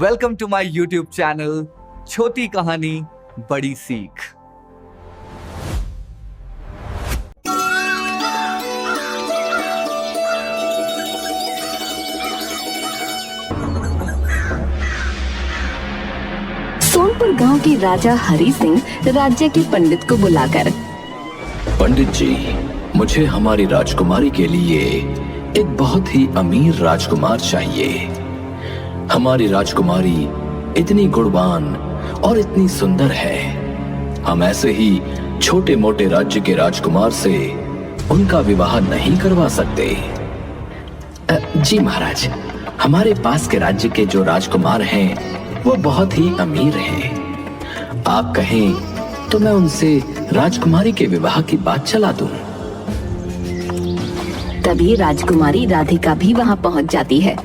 Welcome to my YouTube channel छोटी कहानी बड़ी सीख। सोनपुर गांव के राजा हरि सिंह राज्य के पंडित को बुलाकर, पंडित जी, मुझे हमारी राजकुमारी के लिए एक बहुत ही अमीर राजकुमार चाहिए। हमारी राजकुमारी इतनी गुणवान और इतनी सुंदर है, हम ऐसे ही छोटे मोटे राज्य के राजकुमार से उनका विवाह नहीं करवा सकते। जी महाराज, हमारे पास के राज्य के जो राजकुमार हैं वो बहुत ही अमीर हैं। आप कहें तो मैं उनसे राजकुमारी के विवाह की बात चला दूं। तभी राजकुमारी राधिका भी वहां पहुंच जाती है।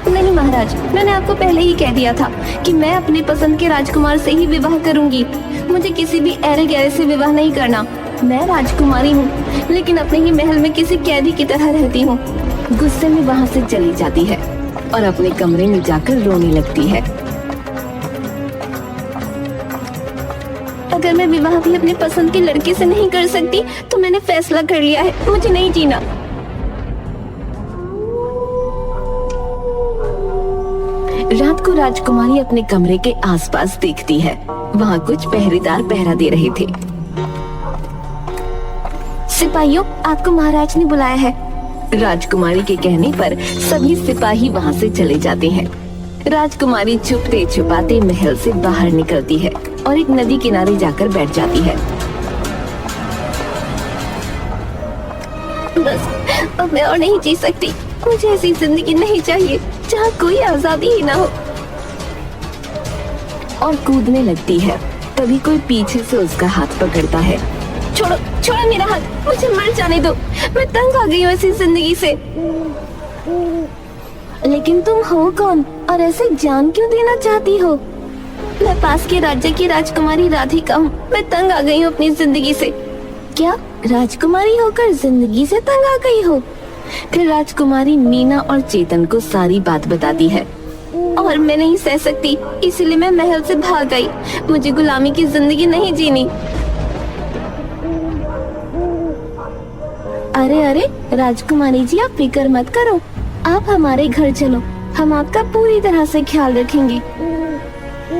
नहीं महाराज, मैंने आपको पहले ही कह दिया था कि मैं अपनी पसंद के राजकुमार से ही विवाह करूंगी। मुझे किसी भी ऐरे गैरे से विवाह नहीं करना। मैं राजकुमारी हूँ, लेकिन अपने ही महल में किसी कैदी की तरह रहती हूँ। गुस्से में वहाँ से चली जाती है और अपने कमरे में जाकर रोने लगती है। अगर मैं विवाह भी अपने पसंद के लड़के से नहीं कर सकती तो मैंने फैसला कर लिया है, मुझे नहीं जीना। रात को राजकुमारी अपने कमरे के आसपास देखती है। वहाँ कुछ पहरेदार पहरा दे रहे थे। सिपाहियों, आपको महाराज ने बुलाया है। राजकुमारी के कहने पर सभी सिपाही वहाँ से चले जाते हैं। राजकुमारी छुपते छुपाते महल से बाहर निकलती है और एक नदी किनारे जाकर बैठ जाती है। बस अब मैं और नहीं जी सकती। मुझे ऐसी जिंदगी नहीं चाहिए जहाँ कोई आजादी ही ना हो। और कूदने लगती है। तभी कोई पीछे से उसका हाथ पकड़ता है। छोड़ो छोड़ो मेरा हाथ, मुझे मर जाने दो। मैं तंग आ गई हूँ ऐसी जिंदगी से। लेकिन तुम हो कौन और ऐसे जान क्यों देना चाहती हो? मैं पास के राज्य की राजकुमारी राधिका हूँ। मैं तंग आ गई हूँ अपनी जिंदगी से। क्या राजकुमारी होकर जिंदगी से तंग आ गई हो? फिर राजकुमारी मीना और चेतन को सारी बात बताती है। और मैं नहीं सह सकती, इसलिए मैं महल से भाग गई। मुझे गुलामी की जिंदगी नहीं जीनी। अरे अरे राजकुमारी जी, आप फिक्र मत करो। आप हमारे घर चलो, हम आपका पूरी तरह से ख्याल रखेंगे।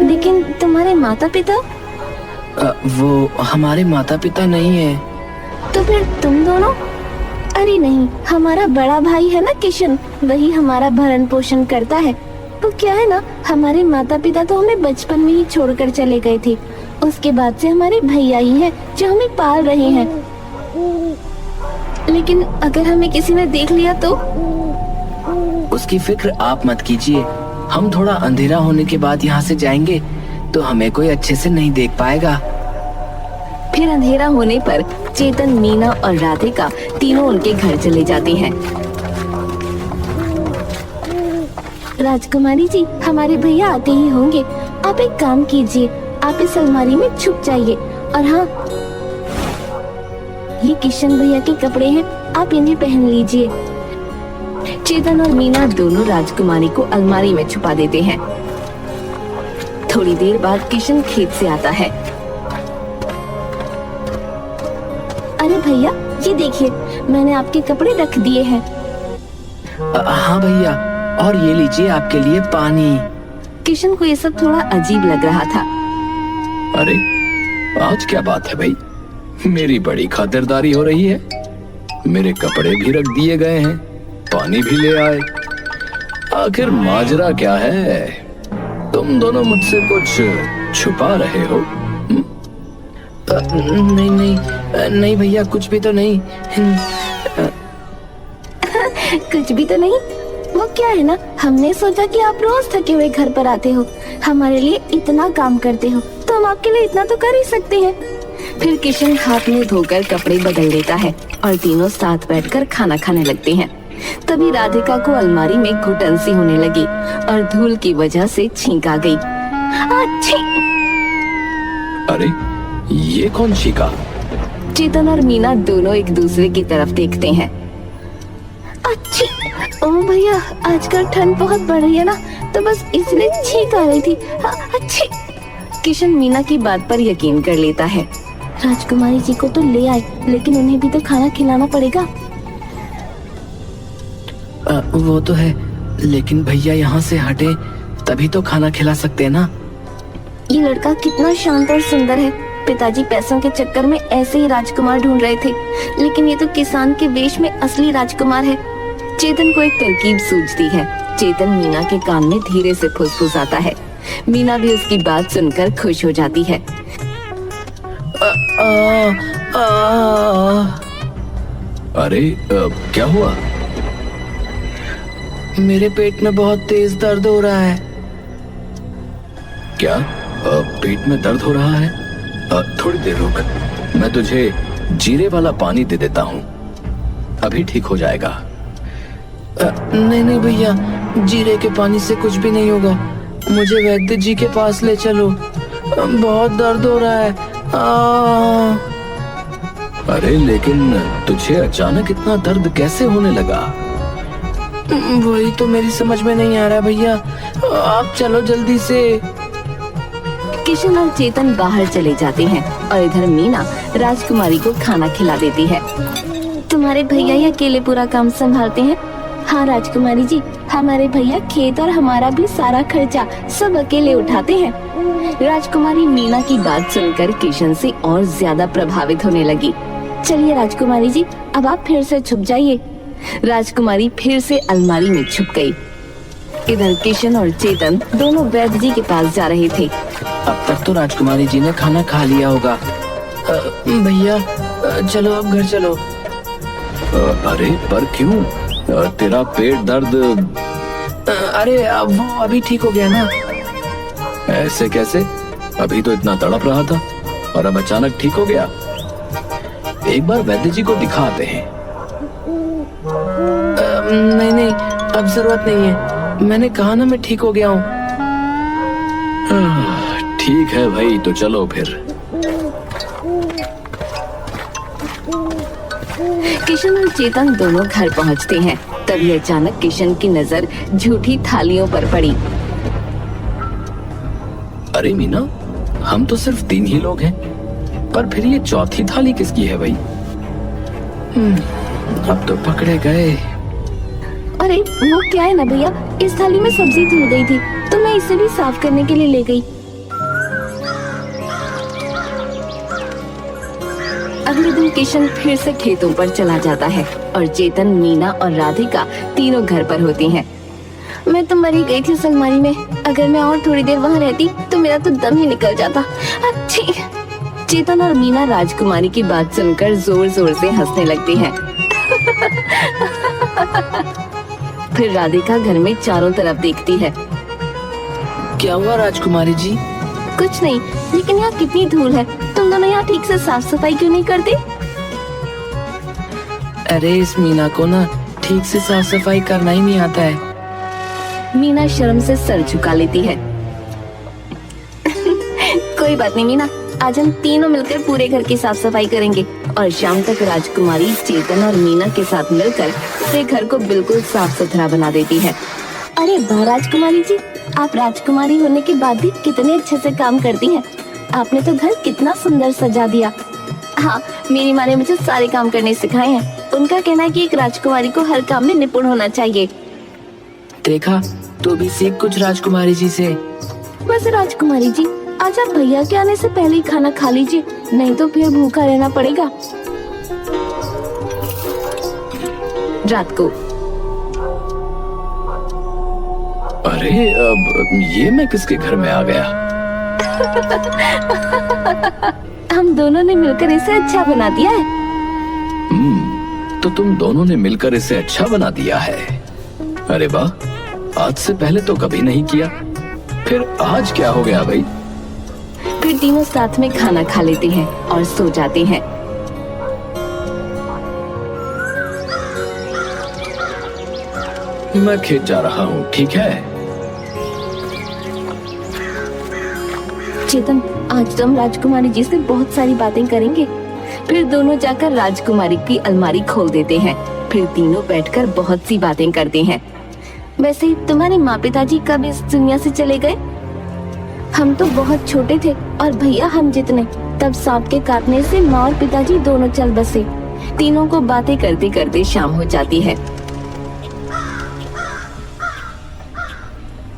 लेकिन तुम्हारे माता पिता? वो हमारे माता पिता नहीं है। तो फिर तुम दोनों? अरे नहीं, हमारा बड़ा भाई है ना किशन, वही हमारा भरण पोषण करता है। तो क्या है ना, हमारे माता पिता तो हमें बचपन में ही छोड़कर चले गए थे। उसके बाद से हमारे भैया ही हैं जो हमें पाल रहे हैं। लेकिन अगर हमें किसी ने देख लिया तो? उसकी फिक्र आप मत कीजिए। हम थोड़ा अंधेरा होने के बाद यहाँ से जाएंगे तो हमें कोई अच्छे से नहीं देख पाएगा। फिर अंधेरा होने पर चेतन, मीना और राधिका तीनों उनके घर चले जाते हैं। राजकुमारी जी, हमारे भैया आते ही होंगे। आप एक काम कीजिए, आप इस अलमारी में छुप जाइए। और हाँ, ये किशन भैया के कपड़े हैं, आप इन्हें पहन लीजिए। चेतन और मीना दोनों राजकुमारी को अलमारी में छुपा देते हैं। थोड़ी देर बाद किशन खेत से आता है। अरे भैया, ये देखिए, मैंने आपके कपड़े रख दिए हैं। हाँ भैया, और ये लीजिए आपके लिए पानी। किशन को ये सब थोड़ा अजीब लग रहा था। अरे आज क्या बात है भाई, मेरी बड़ी खातिरदारी हो रही है। मेरे कपड़े भी रख दिए गए हैं, पानी भी ले आए। आखिर माजरा क्या है? तुम दोनों मुझसे कुछ छुपा रहे हो? नहीं नहीं नहीं भैया, कुछ भी तो नहीं। कुछ भी तो नहीं? वो क्या है ना, हमने सोचा कि आप रोज थके हुए घर पर आते हो, हमारे लिए इतना काम करते हो, तो हम आपके लिए इतना तो कर ही सकते हैं। फिर किशन हाथ में धोकर कपड़े बदल लेता है और तीनों साथ बैठकर खाना खाने लगते हैं। तभी राधिका को अलमारी में घुटन सी होने लगी और धूल की वजह से छींक आ गई। अरे ये कौन छींका? चेतन और मीना दोनों एक दूसरे की तरफ देखते हैं। अच्छी, ओ भैया, आजकल ठंड बहुत बढ़ रही है ना, तो बस इसलिए छींक आ रही थी। अच्छी। किशन मीना की बात पर यकीन कर लेता है। राजकुमारी जी को तो ले आए, लेकिन उन्हें भी तो खाना खिलाना पड़ेगा। वो तो है, लेकिन भैया यहाँ से हटे तभी तो खाना खिला सकते हैं ना। ये लड़का कितना शांत और सुंदर है। पिताजी पैसों के चक्कर में ऐसे ही राजकुमार ढूंढ रहे थे, लेकिन ये तो किसान के वेश में असली राजकुमार है। चेतन को एक तरकीब सूझती है। चेतन मीना के कान में धीरे से फुसफुसाता है। मीना भी उसकी बात सुनकर खुश हो जाती है। अरे क्या हुआ? मेरे पेट में बहुत तेज दर्द हो रहा है। क्या पेट में दर्द हो रहा है? थोड़ी देर रुक, मैं तुझे जीरे वाला पानी दे देता हूँ, अभी ठीक हो जाएगा। नहीं भैया, जीरे के पानी से कुछ भी नहीं होगा। मुझे वैद्य जी के पास ले चलो, बहुत दर्द हो रहा है। अरे लेकिन तुझे अचानक इतना दर्द कैसे होने लगा? वही तो मेरी समझ में नहीं आ रहा भैया, आप चलो जल्दी से। किशन और चेतन बाहर चले जाते हैं और इधर मीना राजकुमारी को खाना खिला देती है। तुम्हारे भैया ही अकेले पूरा काम संभालते हैं? हाँ राजकुमारी जी, हमारे भैया खेत और हमारा भी सारा खर्चा सब अकेले उठाते हैं। राजकुमारी मीना की बात सुनकर किशन से और ज्यादा प्रभावित होने लगी। चलिए राजकुमारी जी, अब आप फिर से छुप जाइए। राजकुमारी फिर से अलमारी में छुप गई। इधर किशन और चेतन दोनों वैद्य जी के पास जा रहे थे। अब तक तो राजकुमारी जी ने खाना खा लिया होगा। भैया चलो अब घर चलो। अरे पर क्यों? तेरा पेट दर्द? अरे अब वो अभी ठीक हो गया ना। ऐसे कैसे? अभी तो इतना तड़प रहा था और अब अचानक ठीक हो गया। एक बार वैद्य जी को दिखाते हैं। नहीं, अब जरूरत नहीं है। मैंने कहा ना मैं ठीक हो गया हूँ। ठीक है भाई, तो चलो फिर। किशन और चेतन दोनों घर पहुंचते हैं। तभी अचानक किशन की नजर झूठी थालियों पर पड़ी। अरे मीना, हम तो सिर्फ 3 ही लोग हैं, पर फिर ये चौथी थाली किसकी है भाई? अब तो पकड़े गए। अरे वो क्या है ना भैया, इस थाली में सब्जी धुल गई थी, तो मैं इसे भी साफ करने के लिए ले गई। अगले दिन किशन फिर से खेतों पर चला जाता है और चेतन, मीना और राधिका तीनों घर पर होती हैं। मैं तो मरी गई थी उस अलमारी में। अगर मैं और थोड़ी देर वहाँ रहती तो मेरा तो दम ही निकल जाता। अच्छी। चेतन और मीना राजकुमारी की बात सुनकर जोर जोर से हंसने लगती हैं। फिर राधिका घर में चारों तरफ देखती है। क्या हुआ राजकुमारी जी? कुछ नहीं, लेकिन यहाँ कितनी धूल है। तुम दोनों यहाँ ठीक से साफ सफाई क्यों नहीं करते? अरे इस मीना को ना ठीक से साफ सफाई करना ही नहीं आता है। मीना शर्म से सर झुका लेती है। कोई बात नहीं मीना, आज हम तीनों मिलकर पूरे घर की साफ सफाई करेंगे और शाम तक राजकुमारी चेतन और मीना के साथ मिलकर पूरे घर को बिल्कुल साफ सुथरा बना देती है। अरे वाह राजकुमारी जी, आप राजकुमारी होने के बाद भी कितने अच्छे से काम करती हैं। आपने तो घर कितना सुंदर सजा दिया। हाँ, मेरी माँ ने मुझे सारे काम करने सिखाए हैं। उनका कहना है कि एक राजकुमारी को हर काम में निपुण होना चाहिए। देखा, तू भी सीख कुछ राजकुमारी जी से। बस राजकुमारी जी, आज आप भैया के आने से पहले ही खाना खा लीजिए, नहीं तो फिर भूखा रहना पड़ेगा। रात को। अरे अब ये मैं किसके घर में आ गया? हम दोनों ने मिलकर इसे अच्छा बना दिया है। तो तुम दोनों ने मिलकर इसे अच्छा बना दिया है। अरे वाह, आज से पहले तो कभी नहीं किया, फिर आज क्या हो गया भाई? फिर तीनों साथ में खाना खा लेते हैं और सो जाते हैं। मैं खेत जा रहा हूँ, ठीक है? चेतन, आज तो हम राजकुमारी जी से बहुत सारी बातें करेंगे। फिर दोनों जाकर राजकुमारी की अलमारी खोल देते हैं। फिर तीनों बैठकर बहुत सी बातें करते हैं। वैसे तुम्हारे माँ पिताजी कब इस दुनिया से चले गए? हम तो बहुत छोटे थे और भैया हम जितने। तब सांप के काटने से माँ और पिताजी दोनों चल बसे। तीनों को बातें करते करते शाम हो जाती है।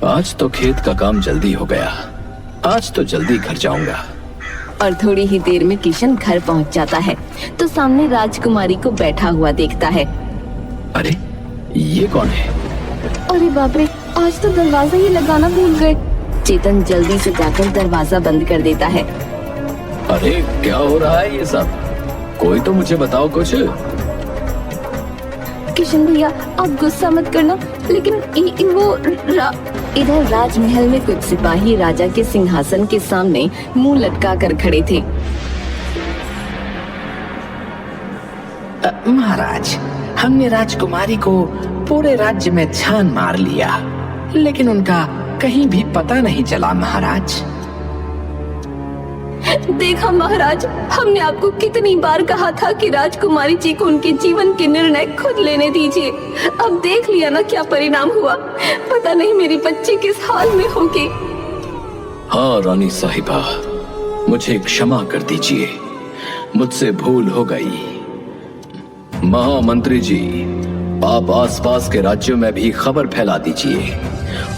आज तो खेत का काम जल्दी हो गया। आज तो जल्दी घर जाऊंगा। और थोड़ी ही देर में किशन घर पहुंच जाता है तो सामने राजकुमारी को बैठा हुआ देखता है। अरे ये कौन है? अरे बाप रे, आज तो दरवाजा ही लगाना भूल गए। चेतन जल्दी से जाकर दरवाजा बंद कर देता है। अरे क्या हो रहा है ये सब? कोई तो मुझे बताओ कुछ। किशन भैया आप गुस्सा मत करना, लेकिन इधर राजमहल में कुछ सिपाही राजा के सिंहासन के सामने मुंह लटका कर खड़े थे। महाराज, हमने राजकुमारी को पूरे राज्य में छान मार लिया, लेकिन उनका कहीं भी पता नहीं चला महाराज। देखा महाराज, हमने आपको कितनी बार कहा था कि राजकुमारी जी को उनके जीवन के निर्णय खुद लेने दीजिए। अब देख लिया ना क्या परिणाम हुआ। पता नहीं मेरी बच्ची किस हाल में होगी। हाँ रानी साहिबा, मुझे क्षमा कर दीजिए, मुझसे भूल हो गई। महामंत्री जी, आप आसपास के राज्यों में भी खबर फैला दीजिए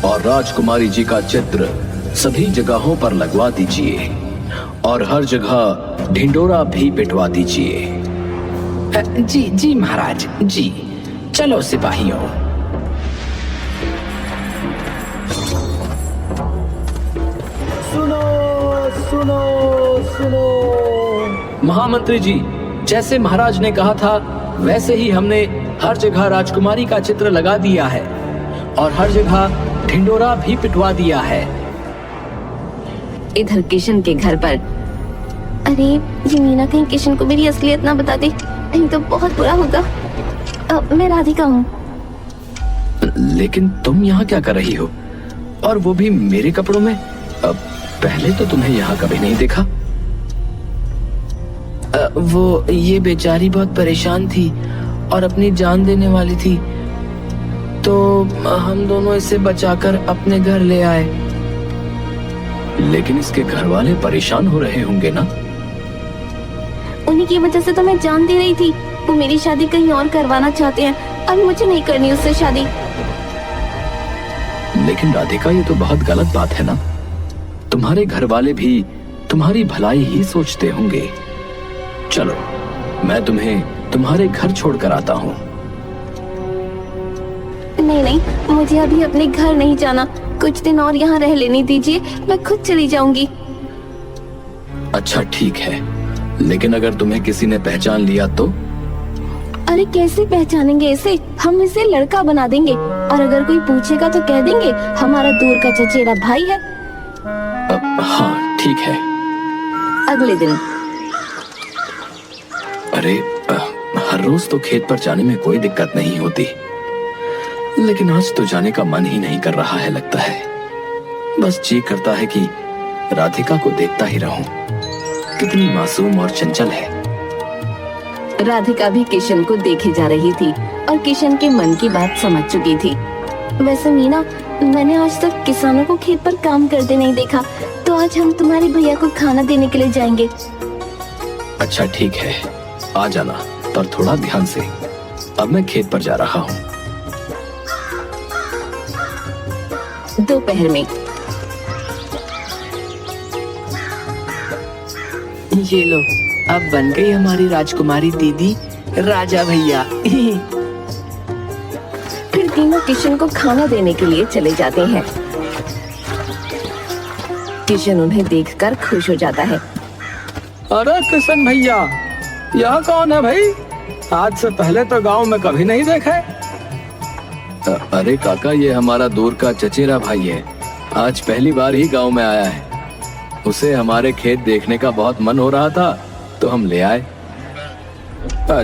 और राजकुमारी जी का चित्र सभी जगहों पर लगवा दीजिए और हर जगह ढिंडोरा भी पिटवा दीजिए। जी जी महाराज जी। चलो सिपाहियों। सुनो सुनो सुनो। महामंत्री जी, जैसे महाराज ने कहा था वैसे ही हमने हर जगह राजकुमारी का चित्र लगा दिया है और हर जगह ढिंडोरा भी पिटवा दिया है। इधर किशन के घर पर, अरे ये मीना कहीं किशन को मेरी असलियत ना बता दे, नहीं तो बहुत बुरा होगा। मैं राधिका हूँ। लेकिन तुम यहाँ क्या कर रही हो, और वो भी मेरे कपड़ों में? पहले तो तुम्हें यहाँ कभी नहीं देखा। वो ये बेचारी बहुत परेशान थी और अपनी जान देने वाली थी, तो हम दोनों इसे बचाकर अपने घर ले आए। लेकिन इसके घर वाले परेशान हो रहे होंगे ना? उन्हीं की वजह से तो मैं जान दे रही थी। वो मेरी शादी कहीं और करवाना चाहते हैं और मुझे नहीं करनी उससे शादी। लेकिन राधिका, ये तो बहुत गलत बात है ना। तुम्हारे घर वाले भी तुम्हारी भलाई ही सोचते होंगे। चलो मैं तुम्हें तुम्हारे घर छोड़कर आता हूँ। नहीं नहीं, मुझे अभी अपने घर नहीं जाना। कुछ दिन और यहाँ रह लेने दीजिए, मैं खुद चली जाऊंगी। अच्छा ठीक है, लेकिन अगर तुम्हें किसी ने पहचान लिया तो? अरे कैसे पहचानेंगे इसे? हम इसे लड़का बना देंगे और अगर कोई पूछेगा तो कह देंगे हमारा दूर का चचेरा भाई है। हाँ ठीक है। अगले दिन, अरे हर रोज तो खेत पर जाने में कोई दिक्कत नहीं होती, लेकिन आज तो जाने का मन ही नहीं कर रहा है लगता है। बस जी करता है कि राधिका को देखता ही रहूं। कितनी मासूम और चंचल है। राधिका भी किशन को देखे जा रही थी और किशन के मन की बात समझ चुकी थी। वैसे मीना, मैंने आज तक किसानों को खेत पर काम करते नहीं देखा, तो आज हम तुम्हारे भैया को खाना देने के लिए जाएंगे। अच्छा ठीक है, आ जाना, पर थोड़ा ध्यान से। अब मैं खेत पर जा रहा हूँ। दोपहर में ये लो, अब बन गई हमारी राजकुमारी दीदी राजा भैया। फिर तीनों किशन को खाना देने के लिए चले जाते हैं। किशन उन्हें देखकर खुश हो जाता है। अरे किशन भैया, यह कौन है भाई? आज से पहले तो गांव में कभी नहीं देखे। अरे काका, ये हमारा दूर का चचेरा भाई है। आज पहली बार ही गांव में आया है। उसे हमारे खेत देखने का बहुत मन हो रहा था, तो हम ले आए।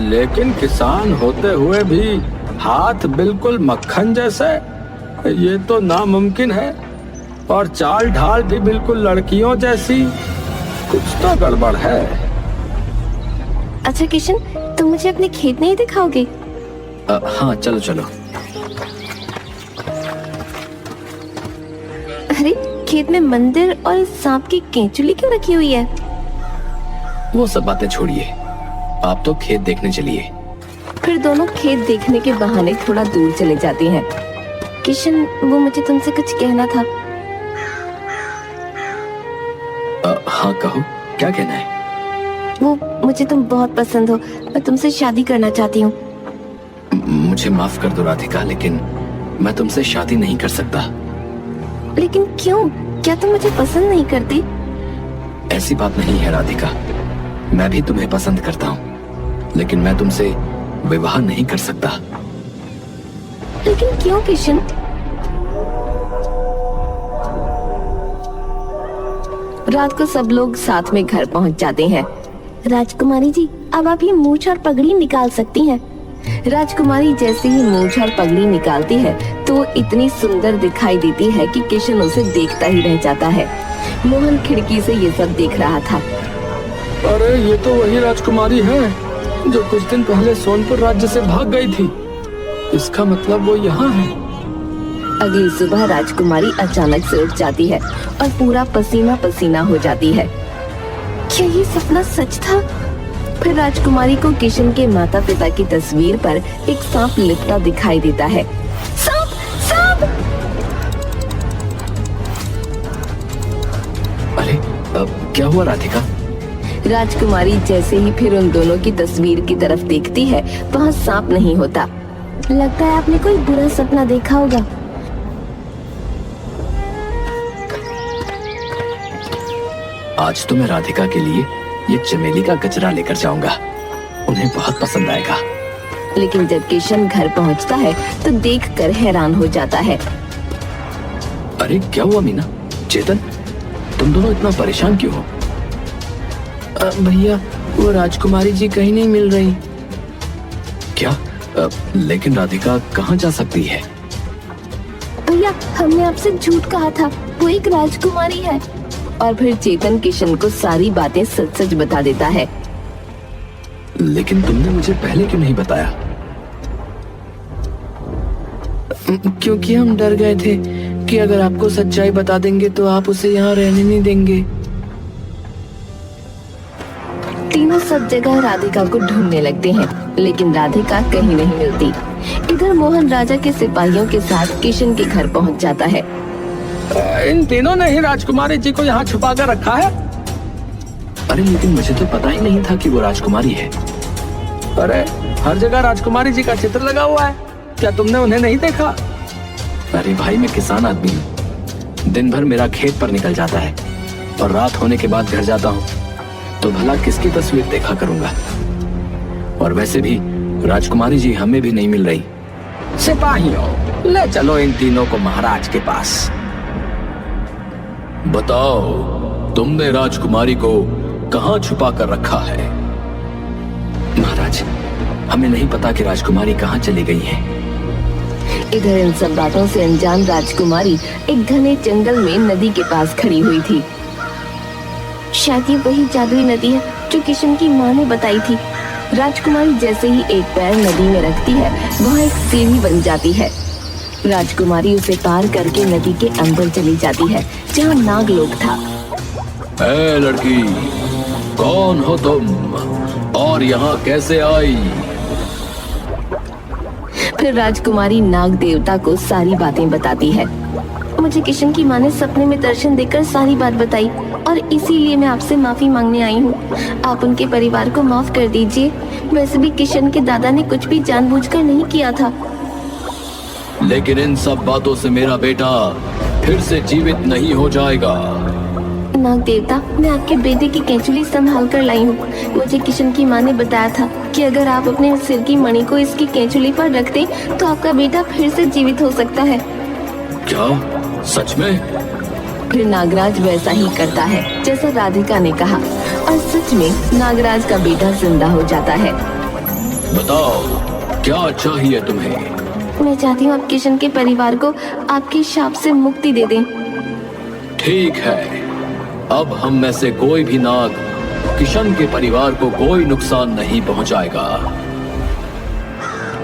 लेकिन किसान होते हुए भी हाथ बिल्कुल मक्खन जैसे, ये तो नामुमकिन है। और चाल ढाल भी बिल्कुल लड़कियों जैसी। कुछ तो गड़बड़ है। अच्छा किशन, तुम मुझे अपने खेत नहीं दिखाओगे? हाँ चलो चलो। अरे खेत में मंदिर और सांप की केंचुली क्यों रखी हुई है? वो सब बातें छोड़िए, आप तो खेत देखने चलिए। फिर दोनों खेत देखने के बहाने थोड़ा दूर चले जाते हैं। किशन, वो मुझे तुमसे कुछ कहना था। हाँ कहो, क्या कहना है? वो मुझे तुम बहुत पसंद हो, मैं तुमसे शादी करना चाहती हूँ। मुझे माफ कर दो राधिका, लेकिन मैं तुमसे शादी नहीं कर सकता। लेकिन क्यों? क्या तुम मुझे पसंद नहीं करती? ऐसी बात नहीं है राधिका, मैं भी तुम्हें पसंद करता हूँ, लेकिन मैं तुमसे विवाह नहीं कर सकता। लेकिन क्यों किशन? रात को सब लोग साथ में घर पहुंच जाते हैं। राजकुमारी जी, अब आप ये मूंछ और पगड़ी निकाल सकती हैं। राजकुमारी जैसे ही मूंछ और पगड़ी निकालती है तो इतनी सुंदर दिखाई देती है कि किशन उसे देखता ही रह जाता है। मोहन खिड़की से ये सब देख रहा था। अरे ये तो वही राजकुमारी है जो कुछ दिन पहले सोनपुर राज्य से भाग गई थी। इसका मतलब वो यहाँ है। अगली सुबह राजकुमारी अचानक से उठ जाती है और पूरा पसीना पसीना हो जाती है। क्या ये सपना सच था? फिर राजकुमारी को किशन के माता पिता की तस्वीर पर एक सांप लिपटा दिखाई देता है। सांप! सांप! अरे क्या हुआ राधिका? राजकुमारी जैसे ही फिर उन दोनों की तस्वीर की तरफ देखती है, वहाँ सांप नहीं होता। लगता है आपने कोई बुरा सपना देखा होगा। आज तो मैं राधिका के लिए ये चमेली का गजरा लेकर जाऊंगा, उन्हें बहुत पसंद आएगा। लेकिन जब किशन घर पहुंचता है तो देखकर हैरान हो जाता है। अरे क्या हुआ मीना, चेतन, तुम दोनों इतना परेशान क्यों हो? भैया, वो राजकुमारी जी कहीं नहीं मिल रही। क्या? लेकिन राधिका कहाँ जा सकती है? भैया, हमने आपसे झूठ कहा था, वो एक राजकुमारी है। और फिर चेतन किशन को सारी बातें सच सच बता देता है। लेकिन तुमने मुझे पहले क्यों नहीं बताया? क्योंकि हम डर गए थे कि अगर आपको सच्चाई बता देंगे तो आप उसे यहाँ रहने नहीं देंगे। तीनों सब जगह राधिका को ढूंढने लगते हैं, लेकिन राधिका कहीं नहीं मिलती। इधर मोहन राजा के सिपाहियों के साथ किशन के घर पहुंच जाता है। इन तीनों ने ही राजकुमारी जी को यहाँ छुपा कर रखा है। अरे लेकिन मुझे तो पता ही नहीं था कि वो राजकुमारी है। अरे हर जगह राजकुमारी जी का चित्र लगा हुआ है, क्या तुमने उन्हें नहीं देखा? अरे भाई, मैं किसान आदमी हूँ, दिन भर मेरा खेत पर निकल जाता है और रात होने के बाद घर जाता हूँ, तो भला किसकी तस्वीर देखा करूंगा। और वैसे भी राजकुमारी जी हमें भी नहीं मिल रही। सिपाहियों, ले चलो इन तीनों को महाराज के पास। बताओ, तुमने राजकुमारी को कहाँ छुपा कर रखा है? महाराज, हमें नहीं पता कि राजकुमारी कहाँ चली गई है। इधर इन सब बातों से अनजान राजकुमारी एक घने जंगल में नदी के पास खड़ी हुई थी। शायद ये वही जादुई नदी है जो किशन की माँ ने बताई थी। राजकुमारी जैसे ही एक पैर नदी में रखती है, वहाँ एक सीढ़ी बन जाती है। राजकुमारी उसे पार करके नदी के अंदर चली जाती है, जहाँ नाग लोग था। ए लड़की, कौन हो तुम और यहाँ कैसे आई? फिर राजकुमारी नाग देवता को सारी बातें बताती है। मुझे किशन की माँ ने सपने में दर्शन देकर सारी बात बताई और इसीलिए मैं आपसे माफी मांगने आई हूँ। आप उनके परिवार को माफ कर दीजिए। वैसे भी किशन के दादा ने कुछ भी जानबूझकर नहीं किया था। लेकिन इन सब बातों से मेरा बेटा फिर से जीवित नहीं हो जाएगा। नाग देवता, मैं आपके बेटे की केंचुली संभाल कर लाई हूँ। मुझे किशन की माँ ने बताया था कि अगर आप अपने सिर की मणि को इसकी केंचुली पर रख दें तो आपका बेटा फिर से जीवित हो सकता है। क्या? सच में? फिर नागराज वैसा ही करता है जैसा राधिका ने कहा और सच में नागराज का बेटा जिंदा हो जाता है। बताओ, क्या चाहिए तुम्हें? मैं चाहती हूँ आप किशन के परिवार को आपके शाप से मुक्ति दे दें। ठीक है, अब हम में से कोई भी नाग किशन के परिवार को कोई नुकसान नहीं पहुंचाएगा।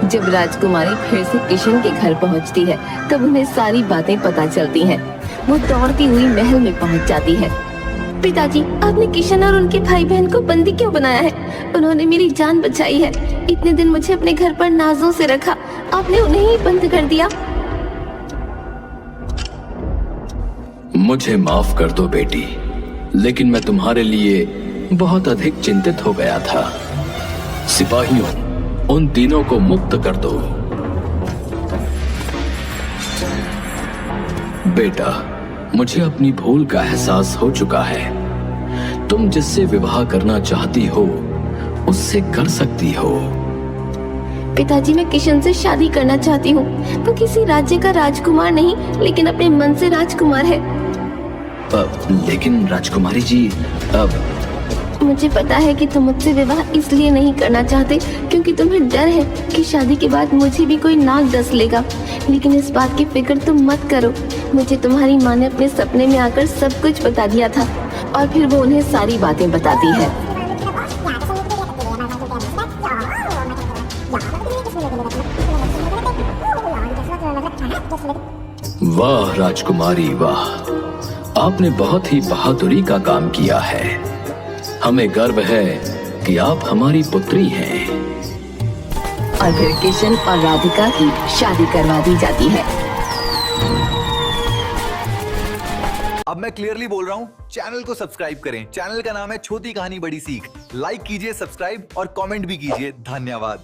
जब राजकुमारी फिर से किशन के घर पहुंचती है तब उन्हें सारी बातें पता चलती हैं। वो दौड़ती हुई महल में पहुंच जाती है। पिताजी, आपने किशन और उनके भाई बहन को बंदी क्यों बनाया है? उन्होंने मेरी जान बचाई है। इतने दिन मुझे अपने घर पर नाजों से रखा, आपने उन्हें ही बंद कर दिया। मुझे माफ कर दो बेटी, लेकिन मैं तुम्हारे लिए बहुत अधिक चिंतित हो गया था। सिपाहियों, उन तीनों को मुक्त कर दो। बेटा, मुझे अपनी भूल का एहसास हो चुका है। तुम जिससे विवाह करना चाहती हो उससे कर सकती हो। पिताजी, मैं किशन से शादी करना चाहती हूँ। वो किसी राज्य का राजकुमार नहीं, लेकिन अपने मन से राजकुमार है। लेकिन राजकुमारी जी, अब मुझे पता है कि तुम मुझसे विवाह इसलिए नहीं करना चाहते क्योंकि तुम्हें डर है कि शादी के बाद मुझे भी कोई नाक डस लेगा। लेकिन इस बात की फिक्र तुम मत करो। मुझे तुम्हारी माँ ने अपने सपने में आकर सब कुछ बता दिया था और फिर वो उन्हें सारी बातें बताती है। वाह राजकुमारी वाह, आपने बहुत ही बहादुरी का काम किया है। हमें गर्व है कि आप हमारी पुत्री हैं। और फिर किशन और राधिका की शादी करवा दी जाती है। अब मैं क्लियरली बोल रहा हूँ, चैनल को सब्सक्राइब करें। चैनल का नाम है छोटी कहानी बड़ी सीख। लाइक कीजिए, सब्सक्राइब और कमेंट भी कीजिए। धन्यवाद।